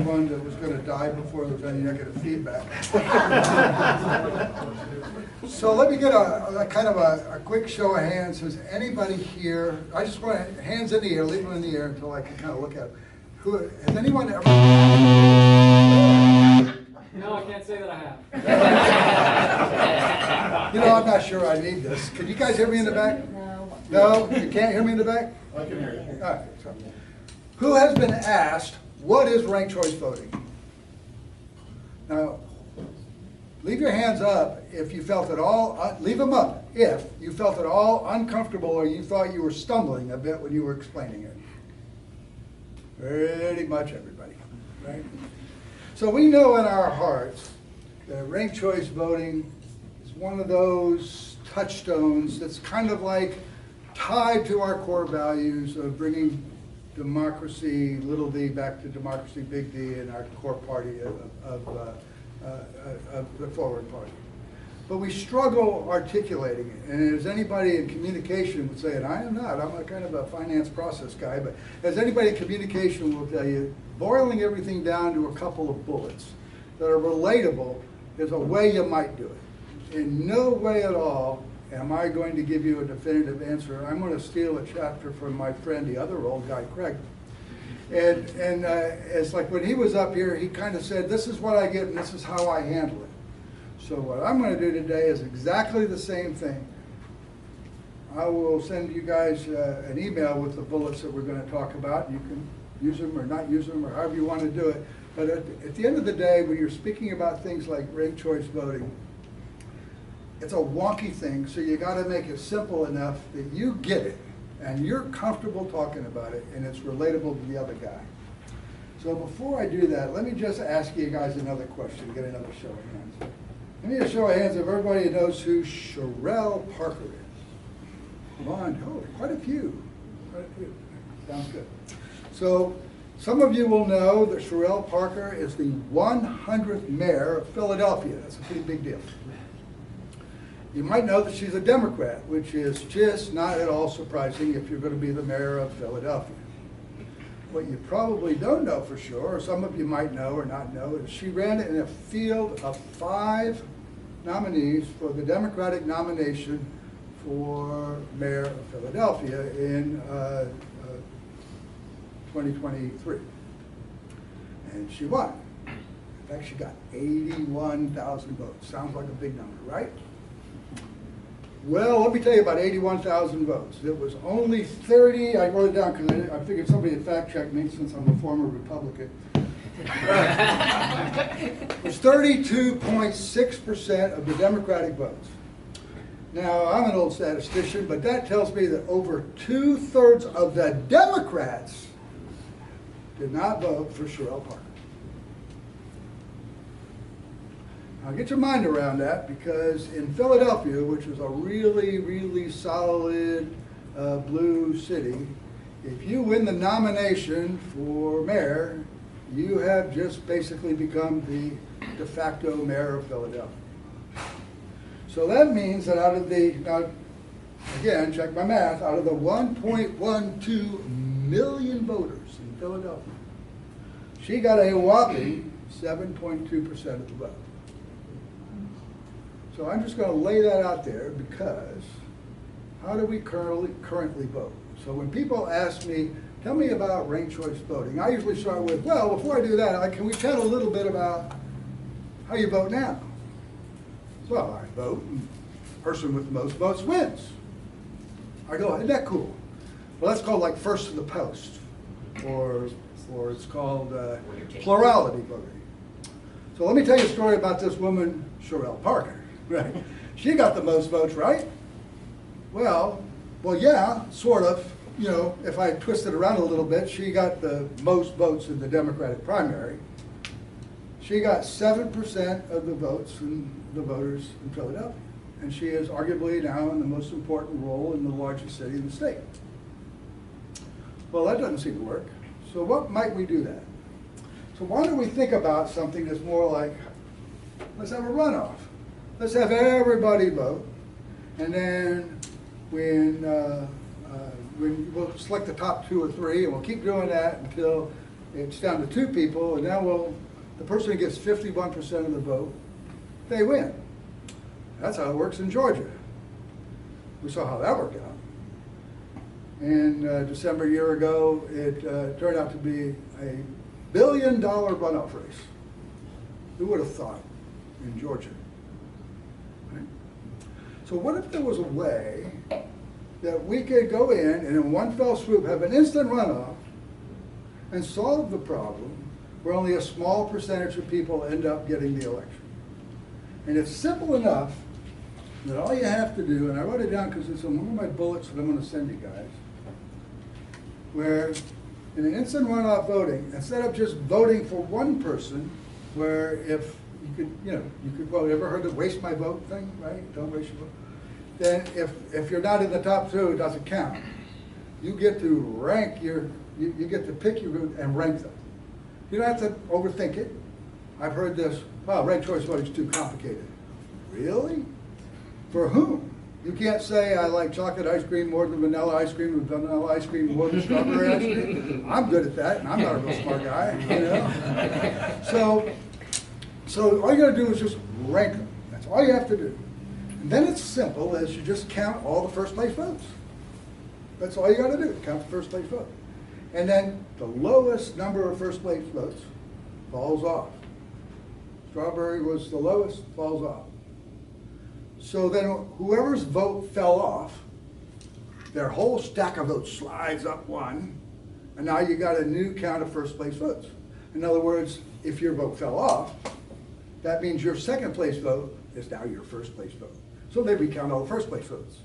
One that was going to die before there was any negative feedback. So let me get a kind of a quick show of hands. Has anybody here, I just want hands in the air, leave them in the air until I can kind of look at them. Has anyone ever? No, I can't say that I have. You know, I'm not sure I need this. Can you guys hear me in the back? No. No? You can't hear me in the back? I can hear you. All right. So, who has been asked, what is ranked choice voting? Now, leave your hands up if you felt at all, leave them up if you felt at all uncomfortable or you thought you were stumbling a bit when you were explaining it. Pretty much everybody, right? So we know in our hearts that ranked choice voting is one of those touchstones that's kind of like tied to our core values of bringing democracy, little d, back to democracy, big D, in our core party of the Forward Party. But we struggle articulating it. And as anybody in communication would say, and I am not, I'm a kind of a finance process guy, but as anybody in communication will tell you, boiling everything down to a couple of bullets that are relatable is a way you might do it. In no way at all am I going to give you a definitive answer. I'm going to steal a chapter from my friend, the other old guy, Craig. And it's like when he was up here, he kind of said, this is what I get and this is how I handle it. So what I'm going to do today is exactly the same thing. I will send you guys an email with the bullets that we're going to talk about. You can use them or not use them or however you want to do it. But at the end of the day, when you're speaking about things like ranked choice voting, it's a wonky thing, so you got to make it simple enough that you get it and you're comfortable talking about it and it's relatable to the other guy. So before I do that, let me just ask you guys another question, get another show of hands. I need a show of hands if everybody knows who Sherelle Parker is. Come on, oh, quite a few. Quite a few. Sounds good. So some of you will know that Sherelle Parker is the 100th mayor of Philadelphia. That's a pretty big deal. You might know that she's a Democrat, which is just not at all surprising if you're going to be the mayor of Philadelphia. What you probably don't know for sure, or some of you might know or not know, is she ran in a field of 5 nominees for the Democratic nomination for mayor of Philadelphia in 2023. And she won. In fact, she got 81,000 votes. Sounds like a big number, right? Well, let me tell you about 81,000 votes. It was only 30, I wrote it down because I figured somebody would fact check me since I'm a former Republican. It was 32.6% of the Democratic votes. Now, I'm an old statistician, but that tells me that over 2/3 of the Democrats did not vote for Sherelle Parker. Now get your mind around that, because in Philadelphia, which is a really, really solid blue city, if you win the nomination for mayor, you have just basically become the de facto mayor of Philadelphia. So that means that out of the, now again, check my math, out of the 1.12 million voters in Philadelphia, she got a whopping 7.2% of the vote. So I'm just going to lay that out there, because how do we currently vote? So when people ask me, tell me about ranked choice voting, I usually start with, well, before I do that, can we chat a little bit about how you vote now? Well, I vote, and the person with the most votes wins. I go, isn't that cool? Well, that's called like first to the post, or it's called plurality voting. So let me tell you a story about this woman, Sherelle Parker. Right? She got the most votes, right? Well, yeah, sort of. You know, if I twist it around a little bit, she got the most votes in the Democratic primary. She got 7% of the votes from the voters in Philadelphia. And she is arguably now in the most important role in the largest city in the state. Well, that doesn't seem to work. So what might we do that? So why don't we think about something that's more like, let's have a runoff. Let's have everybody vote, and then when we'll select the top 2 or 3, and we'll keep doing that until it's down to 2 people, and now the person who gets 51% of the vote, they win. That's how it works in Georgia. We saw how that worked out. In December a year ago, it turned out to be a $1 billion runoff race. Who would have thought in Georgia? Right? So what if there was a way that we could go in and in one fell swoop have an instant runoff and solve the problem where only a small percentage of people end up getting the election? And it's simple enough that all you have to do, and I wrote it down because it's on one of my bullets that I'm going to send you guys, where in an instant runoff voting, instead of just voting for one person, where if you could, you could vote, ever heard the waste my vote thing, right? Don't waste your vote. Then if you're not in the top 2, it doesn't count. You get to rank you get to pick your group and rank them. You don't have to overthink it. I've heard this, well, ranked choice voting is too complicated. Really? For whom? You can't say I like chocolate ice cream more than vanilla ice cream, and vanilla ice cream more than strawberry ice cream. I'm good at that, and I'm not a real smart guy, So all you gotta do is just rank them. That's all you have to do. And then it's simple as you just count all the first place votes. That's all you gotta do, count the first place vote. And then the lowest number of first place votes falls off. Strawberry was the lowest, falls off. So then whoever's vote fell off, their whole stack of votes slides up 1, and now you got a new count of first place votes. In other words, if your vote fell off, that means your second place vote is now your first place vote. So they recount all the first place votes.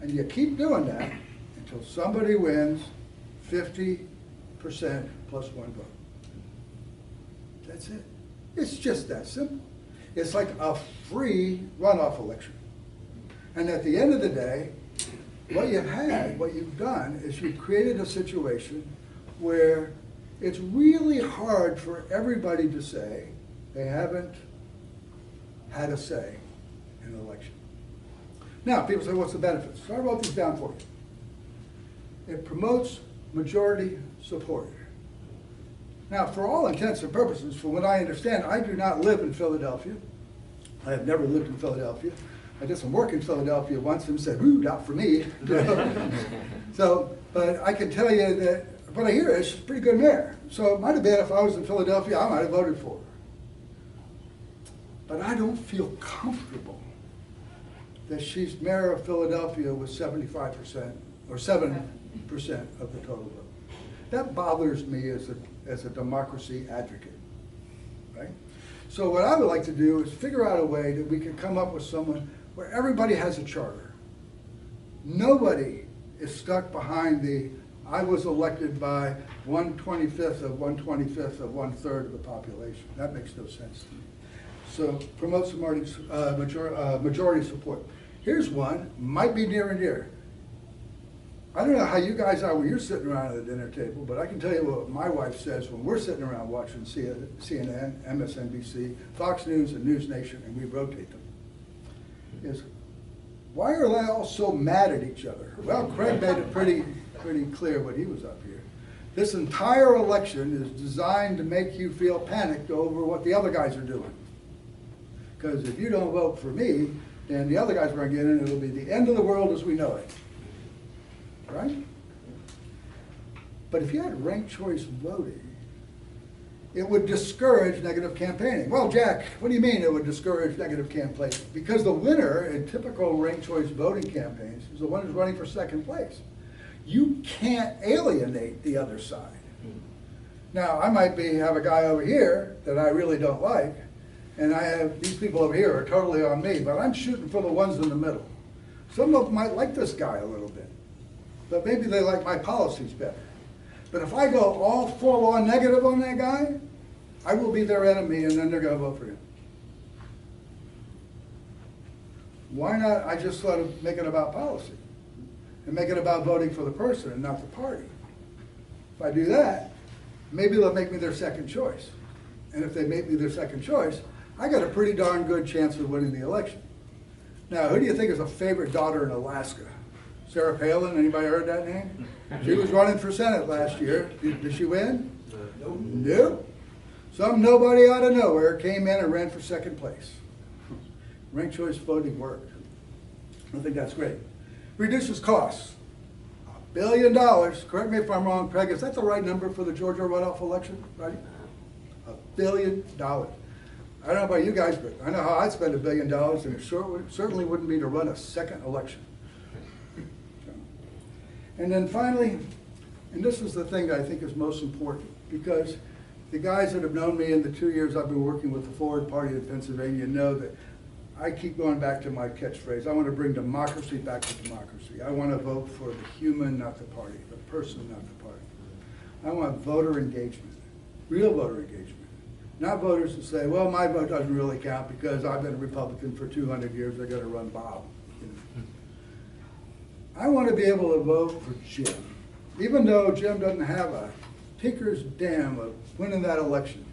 And you keep doing that until somebody wins 50% plus 1 vote. That's it. It's just that simple. It's like a free runoff election. And at the end of the day, what you've done is you've created a situation where it's really hard for everybody to say they haven't had a say in an election. Now, people say, what's the benefits? So I wrote these down for you. It promotes majority support. Now, for all intents and purposes, from what I understand, I do not live in Philadelphia. I have never lived in Philadelphia. I did some work in Philadelphia once and said, ooh, not for me. But I can tell you that what I hear is she's a pretty good mayor. So it might have been if I was in Philadelphia, I might have voted for her. But I don't feel comfortable that she's mayor of Philadelphia with 75% or 7% of the total vote. That bothers me as a democracy advocate, right? So what I would like to do is figure out a way that we can come up with someone where everybody has a charter. Nobody is stuck behind I was elected by 1/25 of 1/25 of 1/3 of the population. That makes no sense to me. So promotes majority support. Here's one, might be near and dear. I don't know how you guys are when you're sitting around at the dinner table, but I can tell you what my wife says when we're sitting around watching CNN, MSNBC, Fox News, and News Nation, and we rotate them, is, why are they all so mad at each other? Well, Craig made it pretty clear when he was up here. This entire election is designed to make you feel panicked over what the other guys are doing. Because if you don't vote for me, then the other guys are going to get in, and it'll be the end of the world as we know it. Right? But if you had ranked choice voting, it would discourage negative campaigning. Well, Jack, what do you mean it would discourage negative campaigning? Because the winner in typical ranked choice voting campaigns is the one who's running for second place. You can't alienate the other side. Now, I might have a guy over here that I really don't like, and I have these people over here are totally on me, but I'm shooting for the ones in the middle. Some of them might like this guy a little bit, but maybe they like my policies better. But if I go all full-on negative on that guy, I will be their enemy, and then they're going to vote for him. Why not I just let them make it about policy and make it about voting for the person and not the party? If I do that, maybe they'll make me their second choice. And if they make me their second choice, I got a pretty darn good chance of winning the election. Now, who do you think is a favorite daughter in Alaska? Sarah Palin, anybody heard that name? She was running for Senate last year. Did she win? Nope. Some nobody out of nowhere came in and ran for second place. Ranked choice voting worked. I think that's great. Reduces costs. $1 billion. Correct me if I'm wrong, Craig. Is that the right number for the Georgia runoff election? Right? $1 billion. I don't know about you guys, but I know how I'd spend $1 billion, and it certainly wouldn't be to run a second election. And then finally, and this is the thing that I think is most important, because the guys that have known me in the 2 years I've been working with the Forward Party in Pennsylvania know that I keep going back to my catchphrase. I want to bring democracy back to democracy. I want to vote for the human, not the party, the person, not the party. I want voter engagement, real voter engagement. Not voters that say, well, my vote doesn't really count because I've been a Republican for 200 years, they're going to run Bob. You know. I want to be able to vote for Jim, even though Jim doesn't have a tinker's damn of winning that election.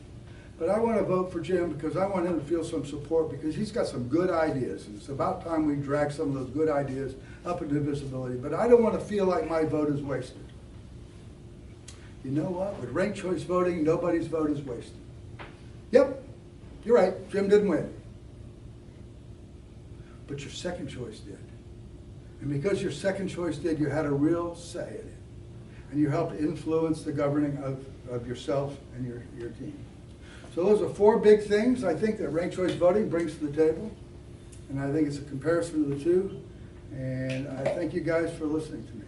But I want to vote for Jim because I want him to feel some support, because he's got some good ideas. And it's about time we drag some of those good ideas up into visibility. But I don't want to feel like my vote is wasted. You know what? With ranked choice voting, nobody's vote is wasted. Yep, you're right, Jim didn't win. But your second choice did. And because your second choice did, you had a real say in it. And you helped influence the governing of yourself and your team. So those are 4 big things I think that ranked choice voting brings to the table. And I think it's a comparison of the two. And I thank you guys for listening to me.